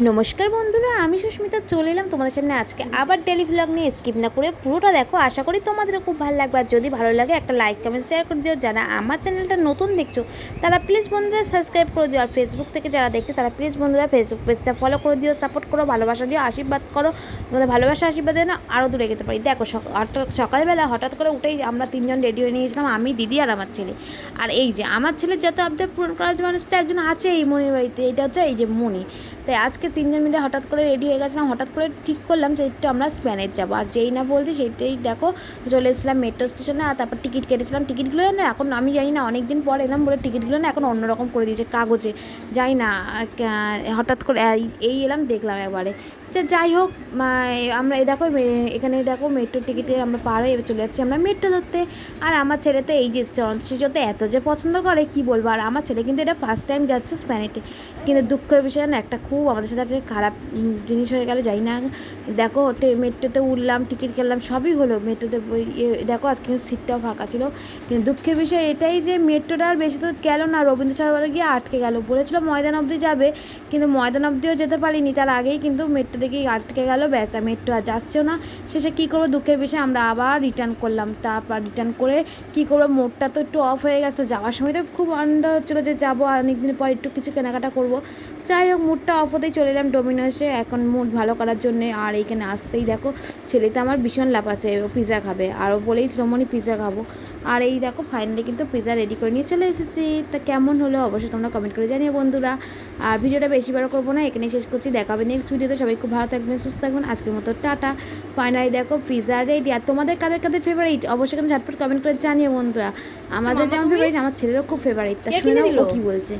নমস্কার বন্ধুরা, আমি সুস্মিতা চলে এলাম তোমাদের সামনে আজকে আবার ডেলি ভ্লগ নিয়ে। স্কিপ না করে পুরোটা দেখো, আশা করি তোমাদেরও খুব ভালো লাগবে। আর যদি ভালো লাগে একটা লাইক কমেন্ট শেয়ার করে দিও। যারা আমার চ্যানেলটা নতুন দেখছো তারা প্লিজ বন্ধুরা সাবস্ক্রাইব করে দিও। আর ফেসবুক থেকে যারা দেখছো তারা প্লিজ বন্ধুরা ফেসবুক পেজটা ফলো করে দিও, সাপোর্ট করো, ভালোবাসা দিও, আশীর্বাদ করো। তোমাদের ভালোবাসা আশীর্বাদ যেন আরও দূরে যেতে পারি। দেখো সকালবেলা হঠাৎ করে উঠেই আমরা তিনজন রেডি হয়ে নিয়েছিলাম, আমি, দিদি আর আমার ছেলে। আর এই যে আমার ছেলের যত আবদার পূরণ করার মানুষ তো একজন আছে এই মনির বাড়িতে, এটা হচ্ছে এই যে মনি। তাই আজকে তিনজন মিলে হঠাৎ করে রেডি হয়ে গেছিলাম, হঠাৎ করে ঠিক করলাম যে একটু আমরা স্প্যানেজ যাবো। আর যেই না বলছি সেইটাই দেখো চলে এসেছিলাম মেট্রো স্টেশনে। আর তারপর টিকিট কেটেছিলাম, টিকিটগুলো না এখন আমি জানি না, অনেক দিন পর এলাম বলে টিকিটগুলো না এখন অন্যরকম করে দিয়েছে কাগজে, যাই না হঠাৎ করে এই এলাম দেখলাম একবারে। যাই হোক, আমরা এই দেখো এখানে দেখো মেট্রো টিকিটে আমরা পার হয়ে চলে যাচ্ছি আমরা মেট্রো ধরতে। আর আমার ছেলে তো এই যে চলচ্চিত্রতে এত যে পছন্দ করে কি বলবো। আর আমার ছেলে কিন্তু এটা ফার্স্ট টাইম যাচ্ছে স্প্যানেটে। কিন্তু দুঃখের বিষয় না একটা খুব আমাদের সাথে একটা খারাপ জিনিস হয়ে গেল, যাই না। দেখো মেট্রোতে উঠলাম, টিকিট কাটলাম, সবই হলো মেট্রোতে। দেখো আজকে কিন্তু সিটটাও ফাঁকা ছিল। কিন্তু দুঃখের বিষয় এটাই যে মেট্রোটা আর বেশি তো গেল না, রবীন্দ্র সরোবরে গিয়ে আটকে গেল। বলেছিল ময়দান অবধি যাবে, কিন্তু ময়দান অবধিও যেতে পারিনি, তার আগেই কিন্তু মেট্রো দেখেই আটকে গেল। ব্যাস, মেট্রো আর যাচ্ছেও না। শেষে কী করবো, দুঃখের বিষয় আমরা আবার রিটার্ন করলাম। তারপর রিটার্ন করে কী করবো, মোডটা তো একটু অফ হয়ে গেছিলো। যাওয়ার সময় তো খুব আনন্দ হচ্ছিলো যে যাবো, অনেকদিন পর একটু কিছু কেনাকাটা করবো। যাই হোক, মুডটা অফ হতেই চলে এলাম ডোমিনোসে এখন মুড ভালো করার জন্যে। আর এইখানে আসতেই দেখো ছেলেটা আমার ভীষণ লাফাচ্ছে, ও পিৎজা খাবে। আর ও বলেই শ্রমণী পিৎজা খাবো। আর এই দেখো ফাইনালি কিন্তু পিৎজা রেডি করে নিয়ে চলে এসেছি। তা কেমন হলো অবশ্যই তোমরা কমেন্ট করে জানিও বন্ধুরা। আর ভিডিওটা বেশি বড় করবো না, এখানে শেষ করছি। দেখা হবে নেক্সট ভিডিওতে। সবাই খুব ভালো থাকবেন, সুস্থ থাকবেন। আজকের মতো টাটা। ফাইনালি দেখো পিৎজা রেডি। আর তোমাদের কাদের কাদের ফেভারিট অবশ্যই কিন্তু ঝটপট কমেন্ট করে জানিও বন্ধুরা। আমাদের যেমন ফেভারিট, আমার ছেলেরও খুব ফেভারিট। তা শুনে ও কি বলছে।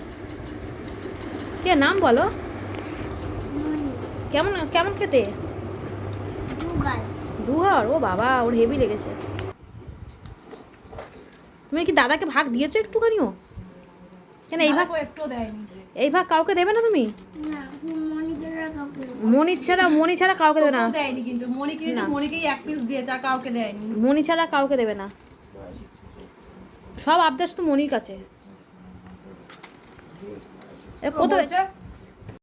কে নাম বলো, কেমন কেমন খেতে? ডুহার, ও বাবা, ওর হেভি লেগেছে। তুমি কি দাদাকে ভাগ দিয়েছো একটুখানিও? কেন এই ভাগ একটু দেয়নি? এই ভাগ কাউকে দেবে না তুমি? মনি ছাড়া কাউকে দেবে না। দেয়নি কিন্তু মনিকেই এক পিস দিয়েছে, আর কাউকে দেয়নি। মনি ছাড়া কাউকে দেবে না, সব আবদার শুধু মনির কাছে। কোথায়